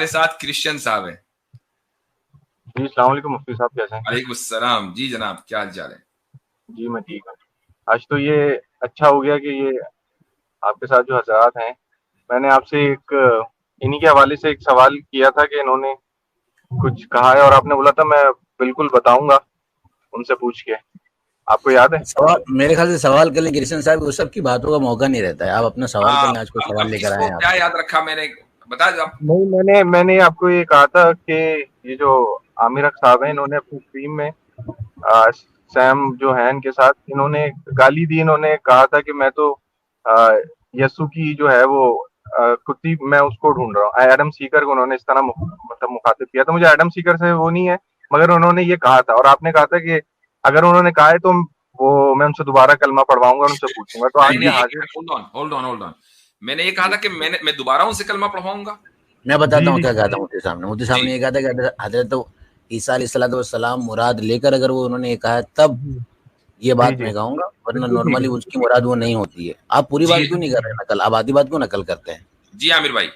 ہمارے ساتھ کرسچن صاحب ہیں. جی السلام علیکم مفتی صاحب، کیسے ہیں؟ وعلیکم السلام. جی جناب، کیا حال چال ہے؟ جی میں ٹھیک ہوں. آج تو یہ اچھا ہو گیا کہ یہ آپ کے ساتھ جو حضرات ہیں، میں نے آپ سے ایک انہی کے حوالے سے ایک سوال کیا تھا کہ انہوں نے کچھ کہا ہے، اور آپ نے بولا تھا میں بالکل بتاؤں گا ان سے پوچھ کے. آپ کو یاد ہے؟ سوال میرے خیال سے سوال کر لیں کرشن صاحب، اس سب کی باتوں کا موقع نہیں رہتا ہے. آپ اپنا سوال کر لیں. آج کوئی سوال لے کر آئے ہیں کیا یاد رکھا میں نے بتا دو. نہیں، میں نے آپ کو یہ کہا تھا کہ یہ جو عامر حق صاحب ہیں، انہوں نے اپنی ٹیم میں سیم جو ہیں ان کے ساتھ انہوں نے گالی دی. انہوں نے کہا تھا کہ میں تو یسو کی جو ہے وہ کتی، میں اس کو ڈھونڈ رہا ہوں. ایڈم سیکر کو انہوں نے اس طرح مطلب مخاطب کیا. تو مجھے ایڈم سیکر سے وہ نہیں ہے، مگر انہوں نے یہ کہا تھا، اور آپ نے کہا تھا کہ اگر انہوں نے کہا ہے تو وہ میں ان سے دوبارہ کلمہ پڑھواؤں گا اور ان سے پوچھوں گا. تو آپ یہ ہولڈ آن. میں نے یہ کہا تھا کہ میں دوبارہ ان سے کلمہ پڑھواؤں گا. میں بتاتا ہوں کیا کہا تھا مفتی صاحب نے. مفتی صاحب نے یہ کہا تھا کہ حضرت عیسیٰ علیہ الصلوۃ والسلام مراد لے کر اگر وہ انہوں نے یہ کہا ہے تب یہ بات میں کہوں گا، ورنہ نارملی اس کی مراد وہ نہیں ہوتی ہے. آپ پوری بات کیوں نہیں کر رہے نقل؟ آپ آدھی بات کیوں نقل کرتے ہیں؟ جی عامر بھائی.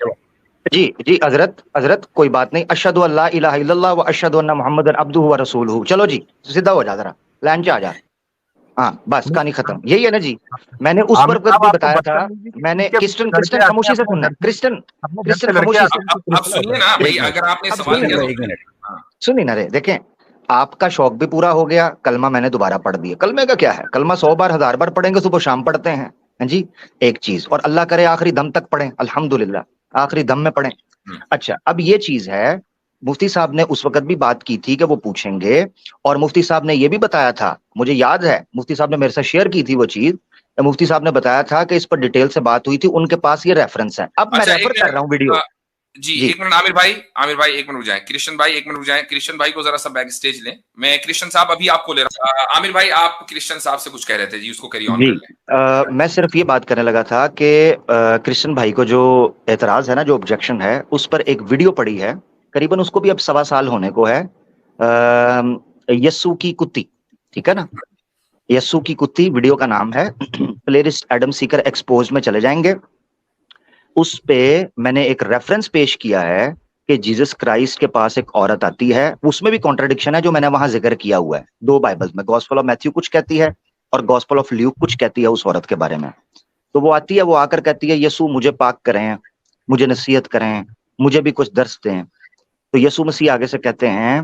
جی حضرت کوئی بات نہیں. اشہد ان لا الہ الا اللہ و اشہد ان محمد عبدہ و رسولہ. چلو جی سیدھا ہو جا، ذرا لائن پہ آ جا. ہاں بس کہانی ختم. یہی ہے نا جی. میں نے اس پر بھی بتایا تھا. میں نے کرسچن خاموشی سے سننا. کرسچن خاموشی سے اب سنیے نا بھائی، اگر آپ نے سوال کیا ایک منٹ سنی نا رے. دیکھیں آپ کا شوق بھی پورا ہو گیا. کلمہ میں نے دوبارہ پڑھ دیا. کلمے کا کیا ہے؟ کلمہ 100 بار 1000 بار پڑھیں گے، صبح شام پڑھتے ہیں جی. ایک چیز، اور اللہ کرے آخری دم تک پڑھیں، الحمدللہ آخری دم میں پڑھیں. اچھا اب یہ چیز ہے، مفتی صاحب نے اس وقت بھی بات کی تھی کہ وہ پوچھیں گے، اور مفتی صاحب نے یہ بھی بتایا تھا، مجھے یاد ہے مفتی صاحب نے میرے ساتھ شیئر کی تھی وہ چیز. مفتی صاحب نے بتایا تھا کہ اس پر ڈیٹیل سے بات ہوئی تھی، ان کے پاس یہ ریفرنس ہے. اب میں ریفر کر رہا ہوں ویڈیو. جی ایک منٹ عامر بھائی ایک منٹ رک جائیں. کرشن بھائی ایک منٹ رک جائیں. کرشن بھائی کو ذرا سا بیک اسٹیج لیں. میں کرشن صاحب ابھی آپ کو لے رہا ہوں. عامر بھائی آپ کرشن صاحب سے کچھ کہہ رہے تھے جی، اس کو کیری آن کر لیں. میں صرف یہ بات کرنے لگا تھا کہ کرشن بھائی کو جو اعتراض ہے نا، جو آبجیکشن ہے، اس پر ایک ویڈیو پڑی ہے قریباً، اس کو بھی اب 1.25 سال ہونے کو ہے. یسو کی کتی، ٹھیک ہے نا، یسو کی کتی ویڈیو کا نام ہے. پلے لسٹ ایڈم سیکر ایکسپوز میں چلے جائیں گے. اس پہ میں نے ایک ریفرنس پیش کیا ہے کہ جیزس کرائسٹ کے پاس ایک عورت آتی ہے. اس میں بھی کانٹرڈکشن ہے جو میں نے وہاں ذکر کیا ہوا ہے 2 بائبلز میں. گاسپل آف میتھیو کچھ کہتی ہے اور گاسپل آف لیوک کچھ کہتی ہے اس عورت کے بارے میں. تو وہ آتی ہے، وہ آ کر کہتی ہے یسوع مجھے پاک کریں، مجھے نصیحت کریں، مجھے بھی کچھ درس دیں. تو یسوع مسیح آگے سے کہتے ہیں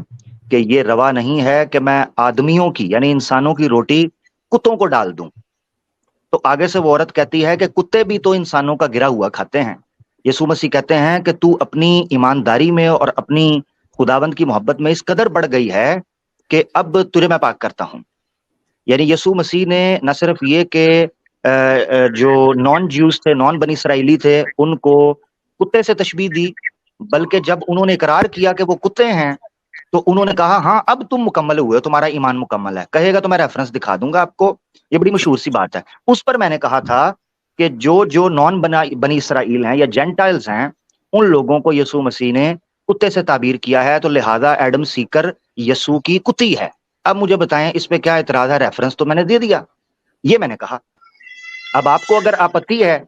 کہ یہ روا نہیں ہے کہ میں آدمیوں کی یعنی انسانوں کی روٹی کتوں کو ڈال دوں. تو آگے سے وہ عورت کہتی ہے کہ کتے بھی تو انسانوں کا گرا ہوا کھاتے ہیں. یسوع مسیح کہتے ہیں کہ تو اپنی ایمانداری میں اور اپنی خداوند کی محبت میں اس قدر بڑھ گئی ہے کہ اب تجھے میں پاک کرتا ہوں. یعنی یسوع مسیح نے نہ صرف یہ کہ جو نان جیوز تھے، نان بنی اسرائیلی تھے، ان کو کتے سے تشبیہ دی، بلکہ جب انہوں نے اقرار کیا کہ وہ کتے ہیں تو انہوں نے کہا ہاں اب تم مکمل ہوئے ہو، تمہارا ایمان مکمل ہے. کہے گا تو میں ریفرنس دکھا دوں گا آپ کو، یہ بڑی مشہور سی بات ہے. اس پر میں نے کہا تھا کہ جو نان بنی اسرائیل ہیں یا جینٹائلز ہیں، ان لوگوں کو یسوع مسیح نے کتے سے تعبیر کیا ہے، تو لہذا ایڈم سیکر یسوع کی کتی ہے. اب مجھے بتائیں اس پہ کیا اعتراض ہے؟ ریفرنس تو میں نے دے دیا، یہ میں نے کہا. اب آپ کو اگر آپتی ہے،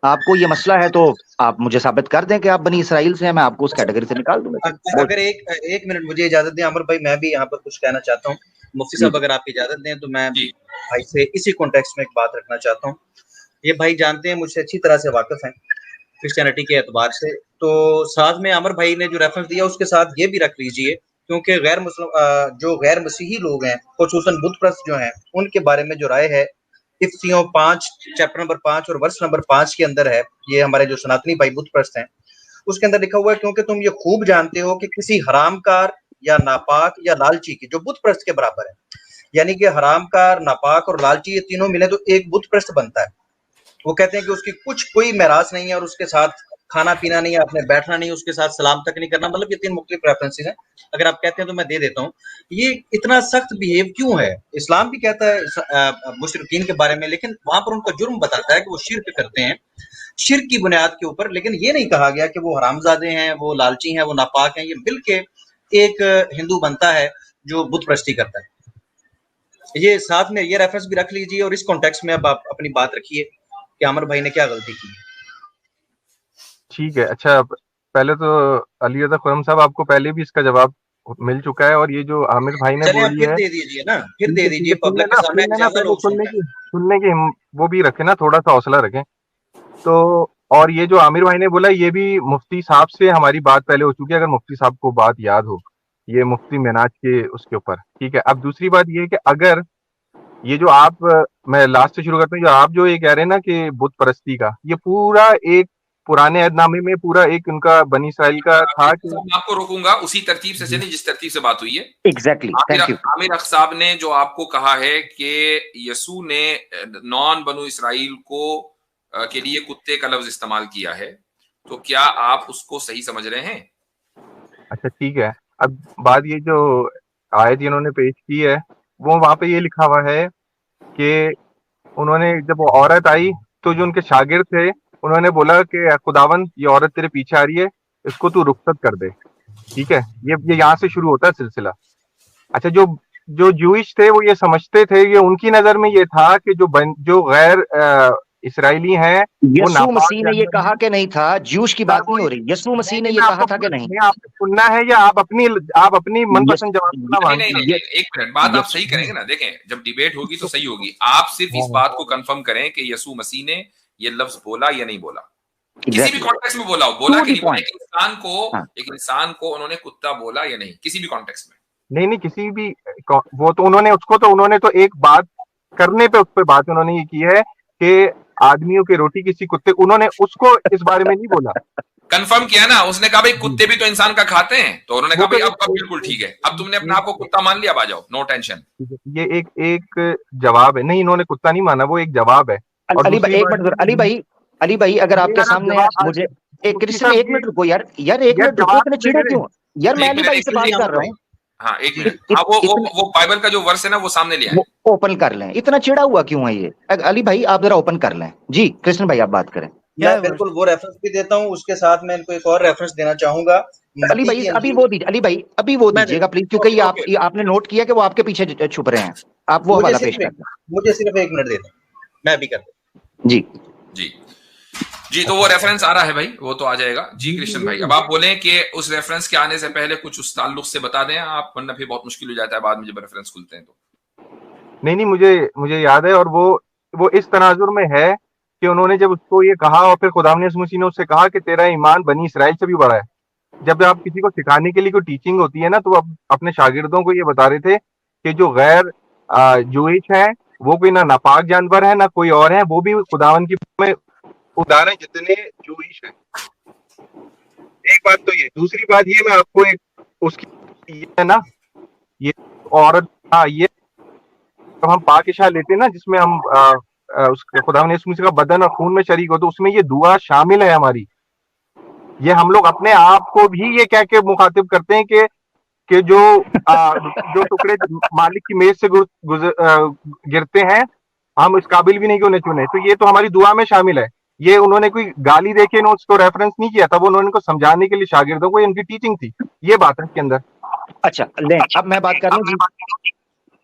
آپ کو یہ مسئلہ ہے، تو آپ مجھے ثابت کر دیں کہ آپ بنی اسرائیل سے ہیں، میں آپ کو اس کیٹیگری سے نکال دوں گا. اگر ایک منٹ مجھے اجازت دیں عمر بھائی، میں بھی یہاں پر کچھ کہنا چاہتا ہوں. مفتی صاحب اگر آپ اجازت دیں تو میں بھائی سے اسی کانٹیکسٹ میں ایک بات رکھنا چاہتا ہوں. یہ بھائی جانتے ہیں، مجھ سے اچھی طرح سے واقف ہیں کرسچینٹی کے اعتبار سے. تو ساتھ میں عمر بھائی نے جو ریفرنس دیا اس کے ساتھ یہ بھی رکھ لیجئے، کیونکہ غیر مسلم جو غیر مسیحی لوگ ہیں، خصوصاً بت پرست جو ہیں، ان کے بارے میں جو رائے ہے افسیوں 5 چیپٹر نمبر 5 اور ورس نمبر 5 کے اندر ہے. یہ ہمارے جو سناتنی بھائی بت پرست ہیں، اس کے اندر لکھا ہوا ہے کیونکہ تم یہ خوب جانتے ہو کہ کسی حرام کار یا ناپاک یا لالچی کی جو بت پرست کے برابر ہے، یعنی کہ حرام کار، ناپاک اور لالچی، یہ تینوں ملے تو ایک بت پرست بنتا ہے. وہ کہتے ہیں کہ اس کی کوئی میراث نہیں ہے، اور اس کے ساتھ کھانا پینا نہیں ہے، اپنے بیٹھنا نہیں، اس کے ساتھ سلام تک نہیں کرنا. مطلب یہ 3 مختلف ریفرنسز ہیں. اگر آپ کہتے ہیں تو میں دے دیتا ہوں. یہ اتنا سخت بیہیو کیوں ہے؟ اسلام بھی کہتا ہے مشرکین کے بارے میں، لیکن وہاں پر ان کا جرم بتاتا ہے کہ وہ شرک کرتے ہیں، شرک کی بنیاد کے اوپر. لیکن یہ نہیں کہا گیا کہ وہ حرامزادے ہیں، وہ لالچی ہیں، وہ ناپاک ہیں. یہ بلکہ ایک ہندو بنتا ہے جو بت پرستی کرتا ہے. یہ ساتھ میں یہ ریفرنس بھی رکھ لیجئے، اور اس کانٹیکسٹ میں اب آپ اپنی بات رکھیے کہ عامر بھائی نے کیا غلطی کی. ٹھیک ہے. اچھا पहले तो अली रज़ा खुर्रम साहब आपको पहले भी इसका जवाब मिल चुका है, और ये जो आमिर भाई ने चलिए आप बोली फिर है, दे दीजिए ना, फिर दे दीजिए, सुन पब्लिक के लेना, सामने ज्यादा पहले लोग सुन रहे हैं। सुनने की वो भी रखें ना, थोड़ा सा हौसला रखें। तो और ये जो आमिर भाई ने बोला, ये भी मुफ्ती साहब से हमारी बात पहले हो चुकी है, अगर मुफ्ती साहब को बात याद हो, ये मुफ्ती मिनाज के उसके ऊपर, ठीक है। अब दूसरी बात ये है कि अगर ये जो आप, मैं लास्ट से शुरू करता हूँ, जो आप जो ये कह रहे हैं ना कि बुत परस्ती का, ये पूरा एक पुराने अहदनामे में पूरा एक उनका बनी इसराइल का था कि मैं आपको रोकूंगा, उसी तरतीब से चलिए जिस तरतीब से बात हुई है। Exactly, thank you. आमिर अख साहब ने जो आपको कहा है कि यसू ने नॉन बनु इसराइल को के लिए कुत्ते का लफ्ज इस्तेमाल किया है, तो क्या आप उसको सही समझ रहे हैं? अच्छा ठीक है। अब बात ये जो आयत इन्होंने पेश की है, वो वहां पे ये लिखा हुआ है कि उन्होंने, जब वो औरत आई तो जो उनके शागिर्द थे उन्होंने बोला कि खुदावन ये औरत तेरे पीछे आ रही है, इसको तू रुखसत कर दे, ठीक है। ये यहाँ से शुरू होता है सिलसिला। अच्छा, जो जो जूइश थे वो ये समझते थे, ये उनकी नजर में ये था कि जो गैर इसराइली हैं वो यसू नापाक मसीह ने ये जानवर कहा हैं। कि नहीं था, ज्यूश की बात नहीं हो रही, यसू मसीह ने ये कहा था कि नहीं? आपने सुनना है या आप अपनी मनपसंद जवाब सुनना मांगते हैं? एक मिनट, बात आप सही करेंगे ना। देखें, जब डिबेट होगी तो सही होगी। आप सिर्फ इस बात को कंफर्म करें कि यसू मसीह ने ये लफ्ज बोला या नहीं बोला, किसी भी कॉन्टेक्स्ट में बोला कि नहीं बोला। एक इंसान को उन्होंने कुत्ता बोला या नहीं, किसी भी कॉन्टेक्स्ट में? नहीं, किसी भी, वो तो उन्होंने तो एक बात करने पे उस पर बात उन्होंने ये की है कि आदमियों की रोटी किसी कुत्ते, उन्होंने उसको इस बारे में नहीं बोला। कंफर्म किया ना, उसने कहा भाई कुत्ते भी तो इंसान का खाते हैं, तो उन्होंने कहा भाई अब बिल्कुल ठीक है, अब तुमने अपने आप को कुत्ता मान लिया, अब आ जाओ, नो टेंशन। ये एक जवाब है। नहीं, इन्होंने कुत्ता नहीं माना, वो एक जवाब है। अली भाई एक मिनट, अली भाई अगर आपके सामने मुझे कृष्ण, एक मिनट रुको यार, एक मिनट रुको, इतने चिढ़े क्यों यार? मैं अली भाई से बात कर रहा हूँ। हाँ, एक मिनट, वो बाइबल का जो वर्स है ना, वो सामने ले आए, ओपन कर लें। इतना चिढ़ा हुआ क्यों है ये? अली भाई आप जरा ओपन कर लें। जी कृष्ण भाई आप बात करें। मैं बिल्कुल वो रेफरेंस भी देता हूँ, उसके साथ मैं इनको एक और रेफरेंस देना चाहूंगा। अली भाई अभी वो दीजिए, अली भाई अभी वो दीजिएगा प्लीज, क्योंकि ये आपने नोट किया कि वो आपके पीछे छुप रहे हैं। आप वो हवाला पेश करें। मुझे सिर्फ 1 मिनट दे दें, मैं भी कर दूं। जी जी जी, तो वो रेफरेंस आ रहा है भाई, वो तो आ जाएगा। जी कृष्ण भाई, अब आप बोलें कि उस रेफरेंस के आने से पहले कुछ उस ताल्लुक से बता दें आप, वरना फिर बहुत मुश्किल हो जाता है बाद में जब रेफरेंस खुलते हैं तो। नहीं, मुझे याद है, और वो इस तनाजुर में है कि उन्होंने जब उसको ये कहा, और फिर खुदा ने उससे कहा कि तेरा ईमान बनी इसराइल से भी बड़ा है। जब आप किसी को सिखाने के लिए कोई टीचिंग होती है ना, तो आप अपने शागिर्दों को ये बता रहे थे कि जो गैर जूइश है वो कोई ना नापाक जानवर है ना कोई और है, वो भी खुदावन की में उदाहरण जितने जूइश है। एक बात तो ये, दूसरी बात ये, मैं आपको एक उसकी ये है ना, ये औरत, ये जब हम पाक इशा लेते हैं ना, जिसमें हम उसके खुदा ने का बदन और खून में शरीक हो, तो उसमें ये दुआ शामिल है हमारी। ये हम लोग अपने आप को भी ये कह के मुखातिब करते हैं कि जो टुकड़े मालिक की मेज से गिरते हैं, हम इस काबिल भी नहीं कि उन्हें चुने, तो ये तो हमारी दुआ में शामिल है। ये उन्होंने कोई गाली देके उसको रेफरेंस नहीं किया था, वो उन्होंने को समझाने के लिए शागिर्दों को, उनकी टीचिंग थी, ये बात है इसके अंदर। अच्छा ले, अब मैं बात कर लूं जी।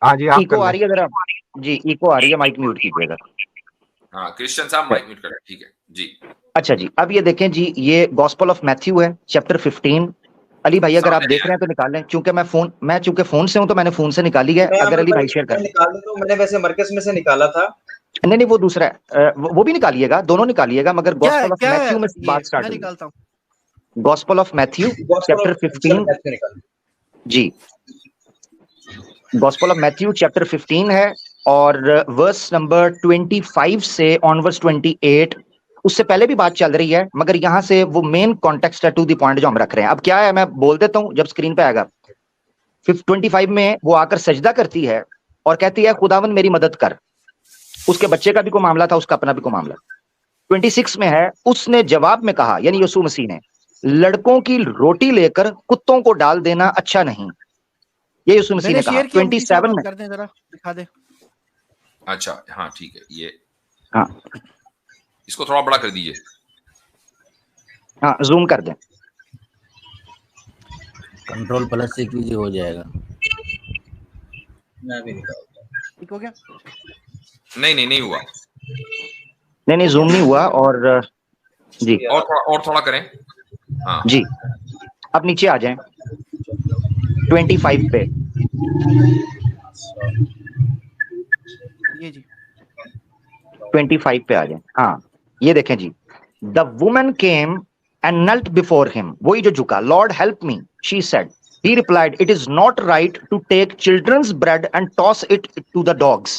हाँ जी, आप इको आ रही है जरा जी, इको आ रही है, माइक म्यूट कीजिएगा। हाँ क्रिश्चियन साहब माइक म्यूट करें, ठीक है जी। अच्छा जी, अब ये देखें जी, ये गॉस्पेल ऑफ मैथ्यू है, चैप्टर 15। अली भाई अगर आप देख रहे हैं तो निकालें, क्योंकि मैं चूंकि फोन से हूं तो मैंने फोन से निकाली है। अगर अली भाई शेयर कर निकाल तो मैंने वैसे मरकज में से निकाला था। नहीं वो दूसरा है, वो भी निकालिएगा, दोनों निकालिएगा, मगर गॉस्पेल ऑफ मैथ्यू में बात स्टार्ट हुई। गॉस्पेल ऑफ मैथ्यू चैप्टर 15 जी, गॉस्पेल ऑफ मैथ्यू चैप्टर 15 है, और वर्स नंबर 25 से ऑनवर्स 28। उससे पहले भी बात चल रही है, मगर यहां से वो मेन कॉन्टेक्स्ट है, टू द पॉइंट जो हम रख रहे हैं। अब क्या है, मैं बोल देता हूं, जब स्क्रीन पे आएगा। 25 में वो आकर सजदा करती है और कहती है खुदावन मेरी मदद कर। उसके बच्चे का भी कोई मामला था, उसका अपना भी कोई मामला। 26 में है, उसने जवाब में कहा, यानी यीशु मसीह ने, लड़कों की रोटी लेकर कुत्तों को डाल देना अच्छा नहीं। ये यीशु मसीह ने कहा। 27 में कर दें, जरा दिखा दे। अच्छा हाँ ठीक है, ये हाँ इसको थोड़ा बड़ा कर दीजिए, हाँ जूम कर दें, कंट्रोल प्लस से कीजिए, हो जाएगा। मैं भी निकालता हूं। ठीक हो गया? नहीं हुआ, नहीं जूम नहीं हुआ। और जी और थोड़ा करें। हाँ जी, अब नीचे आ जाएं 25 पे, ये जी 25 पे आ जाएं। हाँ, ये देखें जी, the woman came and knelt before him, वही जो झुका, lord help me, she said, he replied, it is not right to take children's bread and toss it to the dogs,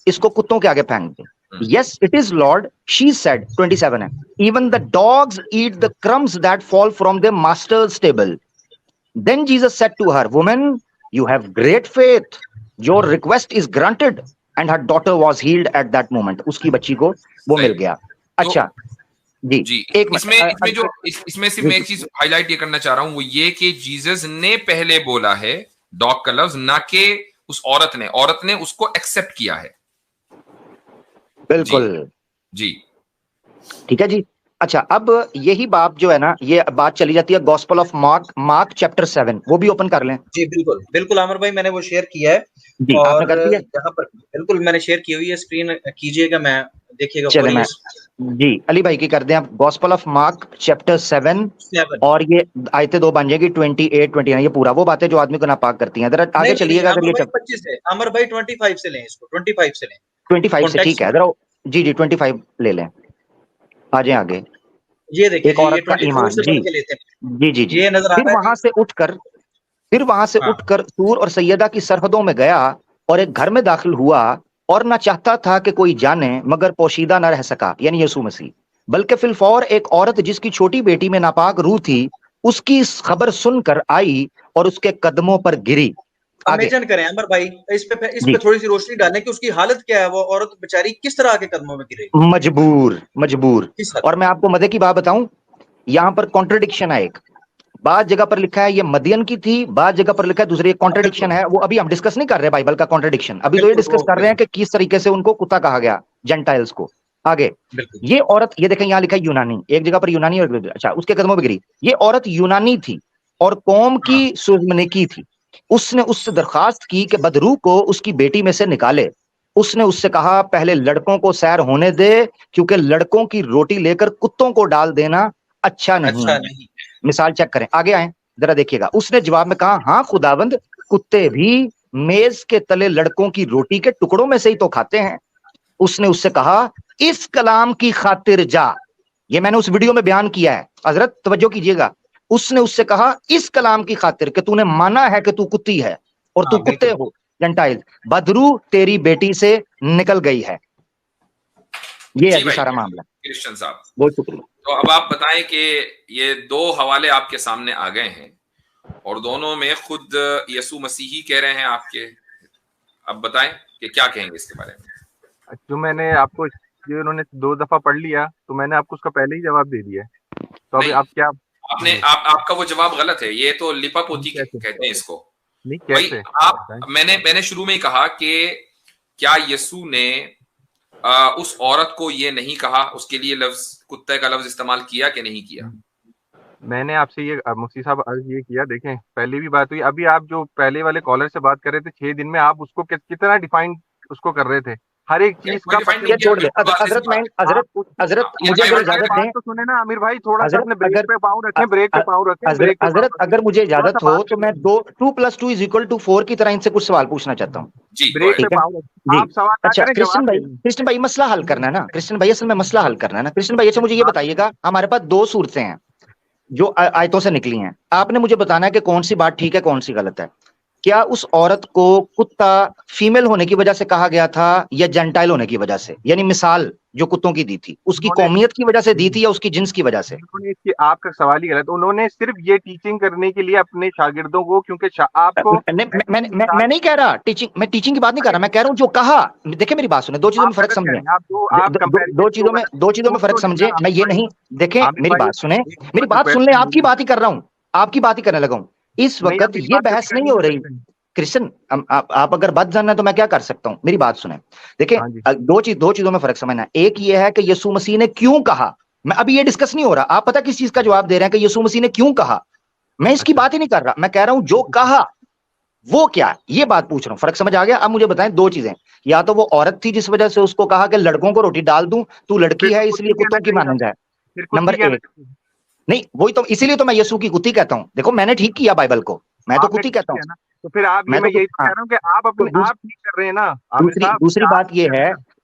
इसको कुत्तों के आगे फेंक दे। Yes, it is Lord, she said, 27 है, even the dogs eat the crumbs that fall from their master's table. Then Jesus said to her, woman, you have great faith, your request is granted, and her daughter was healed at that moment. उसकी बच्ची को वो मिल गया। अच्छा जी, जी, एक इसमें सिर्फ मैं एक चीज हाईलाइट ये करना चाह रहा हूं, वो ये कि जीसस ने पहले बोला है डॉग का लफ्ज, ना कि उस औरत ने उसको एक्सेप्ट किया है। बिल्कुल जी, ठीक है जी। अच्छा, अब यही बात जो है ना, ये बात चली जाती है गॉस्पेल ऑफ मार्क चैप्टर 7, वो भी ओपन कर लें। जी बिल्कुल बिल्कुल आमिर भाई, मैंने वो शेयर किया है जी, और आपने कर दिया? यहाँ पर बिल्कुल मैंने शेयर की हुई है, स्क्रीन कीजिएगा, मैं देखिएगा। चले मैं जी अली भाई की कर दें आप, गॉस्पेल ऑफ मार्क चैप्टर 7 और ये आयतें दो बन जाएगी 28 29, ये पूरा वो बातें जो आदमी को नापाक करती हैं। जरा आगे चलिएगा। अगर ये 25 से अमर भाई 25 से लें इसको, 25 से लें, 25 से, ठीक है। जरा जी 25 ले लें, आ जाए आगे। ये देखिए, एक औरत का ईमान, जी, ये नजर फिर वहां से उठकर सूर और सैयदा की सरहदों में गया और एक घर में दाखिल हुआ और ना चाहता था कि कोई जाने, मगर पोशीदा न रह सका, यानी यीशु मसीह, बल्कि फिलफौर एक औरत जिसकी छोटी बेटी में नापाक रूह थी, उसकी इस खबर सुनकर आई और उसके कदमों पर गिरी। इमेजिन करें अमर भाई, इस पे थोड़ी सी रोशनी डालें कि उसकी हालत क्या है, वो औरत बेचारी किस तरह के कदमों में गिरे, मजबूर। और मैं आपको मजे की बात बताऊं, यहाँ पर कॉन्ट्रडिक्शन है। एक बाद जगह पर लिखा है ये मदियन की थी, बाद जगह पर लिखा है दूसरी, कॉन्ट्रडिक्शन है। वो अभी हम डिस्कस नहीं कर रहे बाइबल का कॉन्ट्रडिक्शन, अभी तो ये डिस्कस कर रहे हैं कि किस तरीके से उनको कुत्ता कहा गया जेंटाइल्स को। आगे ये औरत, ये देखें यहाँ लिखा है यूनानी, एक जगह पर यूनानी और अच्छा उसके कदमों में गिरी। ये औरत यूनानी थी और कौम की सुजमनिकी थी। उसने उससे दरखास्त की कि बदरू को उसकी बेटी में से निकाले। उसने उससे कहा, पहले लड़कों को सैर होने दे, क्योंकि लड़कों की रोटी लेकर कुत्तों को डाल देना अच्छा नहीं। मिसाल चेक करें, आगे आए जरा देखिएगा। उसने जवाब में कहा, हाँ खुदावंद, कुत्ते भी मेज के तले लड़कों की रोटी के टुकड़ों में से ही तो खाते हैं। उसने उससे कहा, इस कलाम की खातिर जा, ये मैंने उस वीडियो में बयान किया है, हजरत तवज्जो कीजिएगा। उसने उससे कहा, इस कलाम की खातिर कि तूने माना है कि तू कुत्ती है और तू कुत्ते हो जेंटाइल, बदरू तेरी बेटी से निकल गई है। ये है सारा मामला। क्रिश्चियन साहब, बहुत शुक्रिया। तो अब आप बताएं कि ये दो हवाले आपके सामने आ गए हैं और दोनों में खुद यीशु मसीह ही कह रहे हैं आपके, अब बताएं कि क्या कहेंगे इसके बारे में। जो मैंने आपको, जो उन्होंने 2 दफा पढ़ लिया तो मैंने आपको उसका पहले ही जवाब दे दिया है, तो अभी आप क्या आपका वो जवाब गलत है। ये तो लिपापोती कहते हैं इसको। नहीं, कैसे? मैंने शुरू में ही कहा कि क्या यीशु ने उस औरत को ये नहीं कहा, उसके लिए लफ्ज कुत्ते का लफ्ज इस्तेमाल किया कि नहीं किया? मैंने आपसे ये मुफ्ती साहब अर्ज ये किया, देखें पहले भी बात हुई, अभी आप जो पहले वाले कॉलर से बात कर रहे थे 6 दिन में, आप उसको कितना डिफाइन उसको कर रहे थे, हर एक चीज का छोड़ दे। हजरत मुझे अगर इजाजत दें तो सुने ना आमिर भाई, थोड़ा सा अपने ब्रेक पे पाँव रखें, ब्रेक पे पाँव रखें। हजरत अगर मुझे इजाजत हो तो मैं 2 + 2 = 4 की तरह इनसे कुछ सवाल पूछना चाहता हूँ। ब्रेक पे पाँव रखें, आप सवाल अच्छा कृष्ण भाई मसला हल करना है ना, कृष्ण भाई असल में मसला हल करना है ना। कृष्ण भाई अच्छा मुझे ये बताइएगा, हमारे पास 2 सूरतें हैं जो आयतों से निकली हैं, आपने मुझे बताना है कि कौन सी बात ठीक है कौन सी गलत है। क्या उस औरत को कुत्ता फीमेल होने की वजह से कहा गया था या जेंटाइल होने की वजह से, यानी मिसाल जो कुत्तों की दी थी उसकी कौमियत की वजह से दी थी या उसकी जिन्स की वजह से? आपका सवाल ही गलत। उन्होंने सिर्फ ये टीचिंग करने के लिए अपने शागिर्दों को, क्योंकि आपको मैं नहीं कह रहा टीचिंग, मैं टीचिंग की बात नहीं कर रहा, मैं कह रहा हूँ जो कहा। देखिए मेरी बात सुने, 2 चीजों में फर्क समझे, 2 चीजों में फर्क समझे। मैं ये नहीं, देखें मेरी बात सुने, मेरी बात सुन ले, आपकी बात ही कर रहा हूँ, आपकी बात ही करने लगा हूँ इस वक्त। ये बहस नहीं हो रही कृष्ण, आप अगर बात जानना है तो मैं क्या कर सकता हूं, मेरी बात सुने। देखिए 2 चीजों में फर्क समझना। एक ये है कि यीशु मसीह ने क्यों कहा, मैं अभी ये डिस्कस नहीं हो रहा, आप पता किस चीज का जवाब दे रहे हैं कि यीशु मसीह ने क्यों कहा, मैं इसकी बात ही नहीं कर रहा, मैं कह रहा हूं जो कहा वो क्या, ये बात पूछ रहा हूं। फर्क समझ आ गया? अब मुझे बताएं 2 चीजें, या तो वो औरत थी जिस वजह से उसको कहा कि लड़कों को रोटी डाल दूं, तू लड़की है इसलिए कुत्तों की मानंद है, नहीं, वही तो, इसीलिए तो मैं यसू की कुत्ती कहता हूँ। देखो मैंने ठीक किया बाइबल को, मैं तो कुत्ती कहता हूँ। तो फिर आप, मैं यही कह रहा हूँ कि आप अपने आप ठीक कर रहे हैं ना।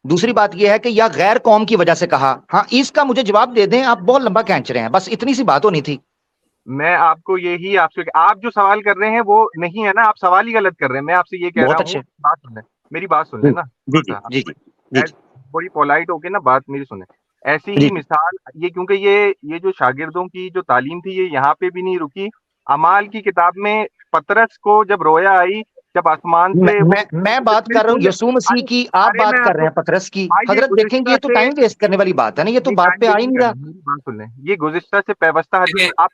दूसरी बात ये है कि या गैर कौम की वजह से कहा, हाँ इसका मुझे जवाब दे दें, आप बहुत लंबा खींच रहे हैं, बस इतनी सी बात होनी थी। मैं आपको यही आपसे, आप जो सवाल कर रहे हैं वो नहीं है ना, आप सवाल ही गलत कर रहे हैं। मैं आपसे ये कह रहा हूँ, बात सुन ले, मेरी बात सुन लेना। जी, थोड़ी पोलाइट होके ना बात मेरी सुने। ऐसी ही मिसाल ये, क्योंकि ये जो शागिर्दों की जो तालीम थी ये यहाँ पे भी नहीं रुकी। अमाल की किताब में पतरस को जब रोया आई, जब आसमान से, मैं बात कर रहा हूँ यसू मसीह की, आप बात कर रहे हैं पतरस की। हजरत देखेंगे ये तो टाइम वेस्ट करने वाली बात है ना, ये तो बात पे आ ही नहीं रहा। बात सुन लें, ये गुज़िश्ता से व्यवस्था।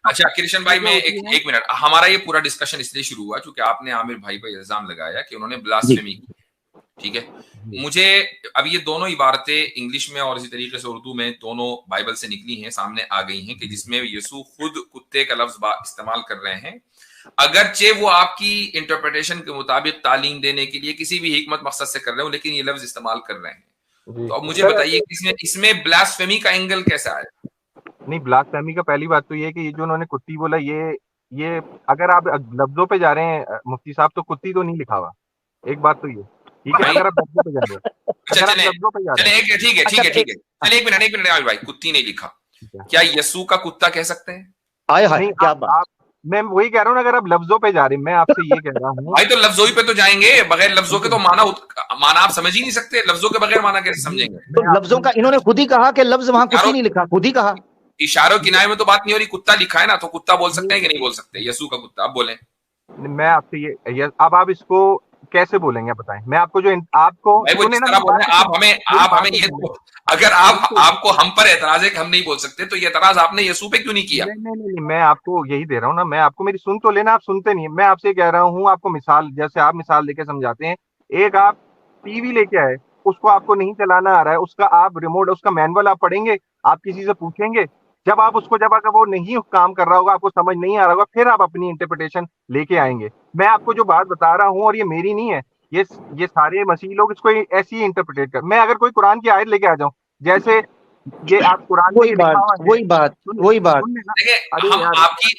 अच्छा कृष्ण भाई, मैं एक मिनट, हमारा ये पूरा डिस्कशन इसलिए शुरू हुआ क्योंकि आपने आमिर भाई पर इल्जाम लगाया कि उन्होंने ब्लास्फेमी की, ठीक है। मुझे अब ये दोनों इबारतें इंग्लिश में और इसी तरीके से उर्दू में दोनों बाइबल से निकली हैं, सामने आ गई हैं, कि जिसमें यसू खुद कुत्ते का लफ्ज इस्तेमाल कर रहे हैं, अगरचे वो आपकी इंटरप्रिटेशन के मुताबिक तालीम देने के लिए किसी भी हिकमत मकसद से कर रहे हो, लेकिन ये लफ्ज इस्तेमाल कर रहे हैं। तो अब मुझे बताइए इसमें ब्लास्फेमी का एंगल कैसा है? नहीं, ब्लास्फेमी का पहली बात तो ये है कि ये जो उन्होंने कुत्ती बोला, ये अगर आप लफ्जों पे जा रहे हैं मुफ्ती साहब, तो कुत्ती तो नहीं लिखा हुआ। एक बात तो ये ठीक है, अगर आप लफ्जों पे जा रहे हैं। ठीक है, चलिए एक मिनट आमिर भाई, कुत्ती नहीं लिखा, क्या यसू का कुत्ता कह सकते हैं? क्या बात, मैं वही कह रहा हूँ, अगर आप लफ्जों पे जा रहे हैं, मैं आपसे ये कह रहा हूँ भाई, तो लफ्जों पे तो जाएंगे, बगैर लफ्जों के तो माना आप समझ ही नहीं सकते, लफ्जों के बगैर माना कैसे समझेंगे? तो लफ्जों का इन्होंने खुद ही कहा कि लफ्ज वहां कुत्ती नहीं लिखा, खुद ही कहा। इशारों किनारे में तो बात नहीं हो रही, कुत्ता लिखा है ना, तो कुत्ता बोल सकते हैं कि नहीं बोल सकते? यसू का कुत्ता, आप बोले। मैं आपसे अब आप इसको कैसे बोलेंगे बताएं? मैं आपको जो आपको आप हमें ये, अगर आपको हम पर एतराज है कि हम नहीं बोल सकते, तो ये एतराज आपने यसू पे क्यों नहीं किया? नहीं, मैं आपको यही दे रहा हूँ ना, मैं आपको, मेरी सुन तो लेना, आप सुनते नहीं। मैं आपसे कह रहा हूँ, आपको मिसाल, जैसे आप मिसाल देके समझाते हैं। एक आप टीवी लेके आए, उसको आपको नहीं चलाना आ रहा है, उसका आप रिमोट, उसका मैनुअल आप पढ़ेंगे, आप किसी से पूछेंगे, जब अगर वो नहीं काम कर रहा होगा, आपको समझ नहीं आ रहा होगा, फिर आप अपनी इंटरप्रिटेशन लेके आएंगे। मैं आपको जो बात बता रहा हूँ, और ये मेरी नहीं है, ये सारे मसीही लोग इसको ऐसी ही इंटरप्रिटेट कर। मैं अगर कोई कुरान की आयत लेके आ जाऊं, जैसे ये आप कुरान वही बात देखिए,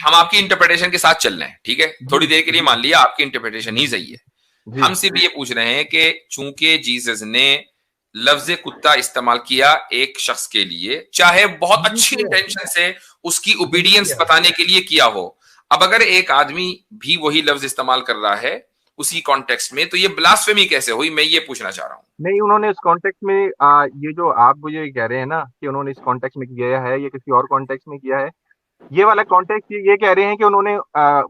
हम आपकी इंटरप्रिटेशन के साथ चल रहे हैं, ठीक है, थोड़ी देर के लिए मान लिया आपकी इंटरप्रिटेशन ही सही है। हम सिर्फ ये पूछ रहे हैं कि चूंकि जीसस ने लफ्ज कुत्ता इस्तेमाल किया एक शख्स के लिए, चाहे बहुत अच्छी इंटेंशन से उसकी ओबीडियंस बताने के लिए किया हो, अब अगर एक आदमी भी वही लफ्ज इस्तेमाल कर रहा है उसी कॉन्टेक्स्ट में, तो ये ब्लास्फेमी कैसे हुई? मैं ये पूछना चाह रहा हूँ। नहीं, उन्होंने इस कॉन्टेक्स्ट में ये जो आप मुझे कह रहे हैं ना कि उन्होंने इस कॉन्टेक्स्ट में किया है या किसी और कॉन्टेक्स्ट में किया है, ये वाला कॉन्टेक्स्ट ये कह रहे हैं कि उन्होंने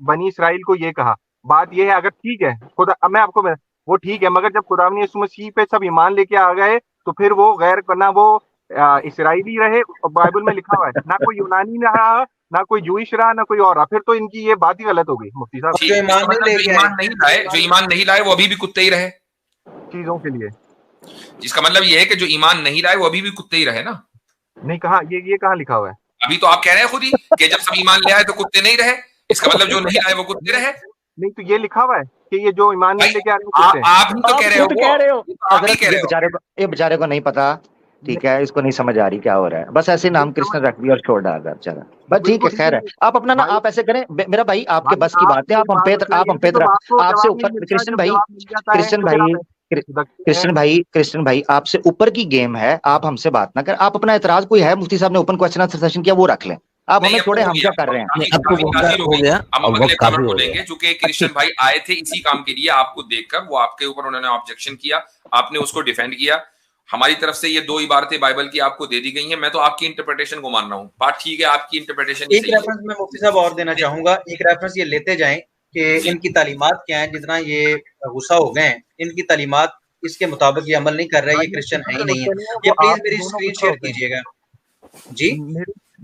बनी इसराइल को ये कहा। बात ये है, अगर ठीक है खुदा, मैं आपको वो ठीक है, मगर जब खुदा ने यीशु मसीह पे सब ईमान लेके आ गए, तो फिर वो गैर करना, वो इसराइली रहे, बाइबल में लिखा हुआ है, ना कोई यूनानी रहा, ना कोई जूइश रहा, ना कोई और रहा, फिर तो इनकी ये बात ही गलत हो गई मुफ्ती साहब। जो ईमान नहीं लाए वो अभी भी कुत्ते ही रहे चीजों के लिए। जिसका मतलब ये है कि जो ईमान नहीं लाए वो अभी भी कुत्ते ही रहे ना। नहीं, कहा ये कहाँ लिखा हुआ है? अभी तो आप कह रहे हैं खुद ही कि जब सब ईमान ले आए तो कुत्ते नहीं रहे, इसका मतलब जो नहीं आए वो कुत्ते रहे। नहीं, तो ये लिखा हुआ है कि ये जो ईमान नहीं लेके आ रहे हैं, आप ही तो कह रहे हो। ये बेचारे को नहीं पता, ठीक है, इसको नहीं समझ आ रही क्या हो रहा है, बस ऐसे नाम कृष्ण रख दिया और छोड़ डाल रहा बेचारा, बस ठीक है, खैर है। आप अपना ना, आप ऐसे करें मेरा भाई, आपके बस की बात है, आप हम पे आपसे ऊपर कृष्ण भाई आपसे ऊपर की गेम है, आप हमसे बात ना कर। आप अपना एतराज कोई है, मुफ्ती साहब ने ओपन क्वेश्चन आंसर सेशन किया, वो रख लें। आप हमें थोड़े हम क्या कर रहे हैं, चूंकि कृष्ण भाई आए थे इसी काम के लिए, आपको देखकर वो आपके ऊपर उन्होंने ऑब्जेक्शन किया, आपने उसको डिफेंड किया। हमारी तरफ से ये दो इबारतें बाइबल की आपको दे दी गई हैं, मैं तो आपकी इंटरप्रिटेशन को मान रहा हूँ, बात ठीक है, आपकी इंटरप्रिटेशन। एक रेफरेंस मैं मुफ्ती साहब और देना चाहूंगा, एक रेफरेंस ये लेते जाएं कि इनकी तालीमात क्या है, जितना ये गुस्सा हो गए हैं, इनकी तालीमात इसके मुताबिक ये अमल नहीं कर रहा है, ये क्रिश्चियन है ही नहीं है। ये प्लीज मेरी स्क्रीन शेयर कीजिएगा जी।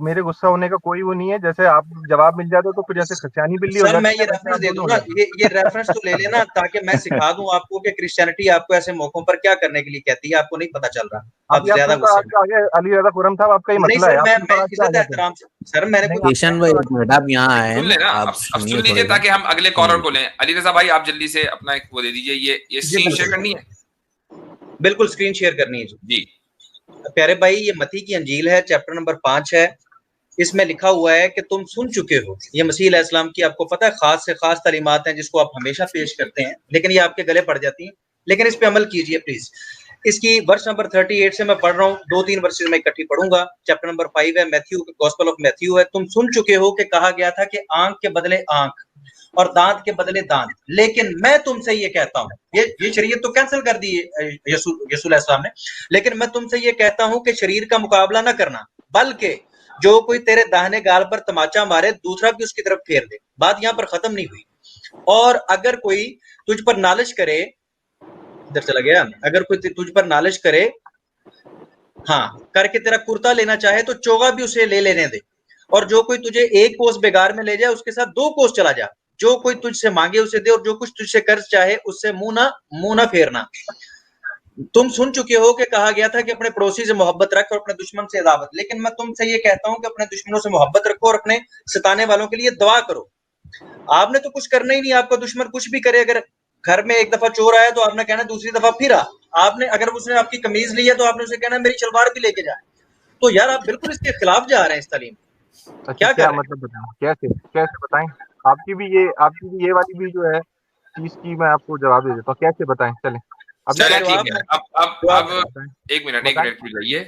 मेरे गुस्सा होने का कोई वो नहीं है, जैसे आप जवाब मिल जाता तो फिर जैसे खचानी बिल्ली हो जाती। सर मैं ये रेफरेंस दे दूंगा, ये रेफरेंस तो ले लेना, ताकि मैं सिखा दूं आपको कि क्रिश्चियनिटी आपको ऐसे मौकों पर क्या करने के लिए कहती है, आपको नहीं पता चल रहा। आप ज्यादा अली रज़ा खुर्रम साहब, आपका ही मसला है। मैं इज्जत एहतराम से सर, मैंने किशन भाई एक मिनट, आप यहाँ आए हैं, आप सुन लीजिए ताकि हम अगले कॉलर को लें। अली रज़ा भाई आप जल्दी से अपना एक वो दे दीजिए, ये स्क्रीन शेयर करनी है। बिल्कुल स्क्रीन शेयर करनी है जी। प्यारे भाई, ये मत्ती की अंजील है, चैप्टर नंबर 5 है, اس میں لکھا ہوا ہے کہ تم سن چکے ہو. یہ مسیح علیہ السلام کی آپ کو پتہ ہے خاص سے خاص تعلیمات ہیں جس کو آپ ہمیشہ پیش کرتے ہیں لیکن یہ آپ کے گلے پڑ جاتی ہیں, لیکن اس پہ عمل کیجئے پلیز. اس کی ورس نمبر 38 سے میں پڑھ رہا ہوں, 2-3 ورسز میں اکٹھی پڑھوں گا. چیپٹر نمبر 5 ہے, میتھیو, گوسپل آف میتھیو ہے. تم سن چکے ہو کہ کہا گیا تھا کہ آنکھ کے بدلے آنکھ اور دانت کے بدلے دانت, لیکن میں تم سے یہ کہتا ہوں, یہ شریعت تو کینسل کر دی یسوع علیہ السلام نے, لیکن میں تم سے یہ کہتا ہوں کہ شریر کا مقابلہ نہ کرنا, بلکہ جو کوئی تیرے داہنے گال پر تماچا مارے دوسرا بھی اس کی طرف پھیر دے. بات یہاں پر ختم نہیں ہوئی. اور اگر کوئی تجھ پر نالش کرے, ادھر چلا گیا, اگر کوئی تجھ پر نالش کرے ہاں کر کے تیرا کرتا لینا چاہے تو چوغا بھی اسے لے لینے دے, اور جو کوئی تجھے ایک کوس بیگار میں لے جائے اس کے ساتھ 2 کوس چلا جا. جو کوئی تجھ سے مانگے اسے دے, اور جو کچھ تجھ سے قرض چاہے اس سے منہ نہ پھیرنا. تم سن چکے ہو کہ کہا گیا تھا کہ اپنے پڑوسی سے محبت رکھ اور اپنے دشمن سے عداوت, لیکن میں تم سے یہ کہتا ہوں کہ اپنے دشمنوں سے محبت رکھو اور اپنے ستانے والوں کے لیے دعا کرو. آپ نے تو کچھ کرنا ہی نہیں, آپ کا دشمن کچھ بھی کرے, اگر گھر میں ایک دفعہ چور آیا تو آپ نے کہنا دوسری دفعہ پھر آ. آپ نے اگر اس نے آپ کی قمیض لی ہے تو آپ نے اسے کہنا میری شلوار بھی لے کے جائے. تو یار آپ بالکل اس کے خلاف جا رہے ہیں اس تعلیم. کیا مطلب بتائیں, کیسے بتائیں؟ آپ کی بھی یہ والی بھی جو ہے چیز کی میں آپ کو جواب دے دیتا ہوں, کیسے بتائیں؟ چلیں اب ایک منٹ جائیے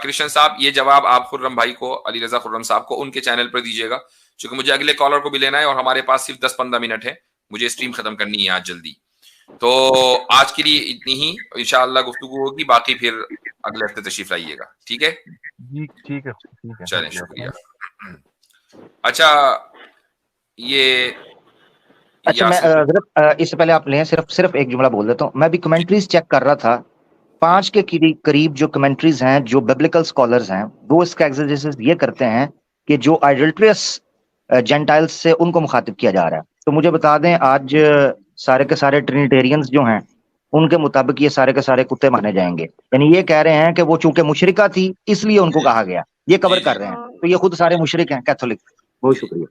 کرشن صاحب, یہ جواب آپ خرم بھائی کو, علی رضا خرم صاحب کو ان کے چینل پر دیجیے گا, چونکہ مجھے اگلے کالر کو بھی لینا ہے اور ہمارے پاس صرف 10-15 منٹ ہے, مجھے اسٹریم ختم کرنی ہے آج جلدی. تو آج کے لیے اتنی ہی انشاءاللہ گفتگو ہوگی, باقی پھر اگلے ہفتے تشریف لائیے گا. ٹھیک ہے جی, ٹھیک ہے, چلیں, شکریہ. اچھا یہ اچھا میں اس سے پہلے آپ لیں صرف ایک جملہ بول دیتا ہوں. میں بھی کمنٹریز چیک کر رہا تھا, 5 کے قریب جو کمنٹریز ہیں جو بیبلیکل سکولرز ہیں وہ اس کا ایگزیجسس یہ کرتے ہیں کہ جو آئیڈلٹریس جینٹائلز سے ان کو مخاطب کیا جا رہا ہے. تو مجھے بتا دیں آج سارے کے سارے ٹرینیٹیرینز جو ہیں ان کے مطابق یہ سارے کے سارے کتے مانے جائیں گے. یعنی یہ کہہ رہے ہیں کہ وہ چونکہ مشرکہ تھی اس لیے ان کو کہا گیا, یہ کور کر رہے ہیں. تو یہ خود سارے مشرک ہیں کیتھولک. بہت شکریہ.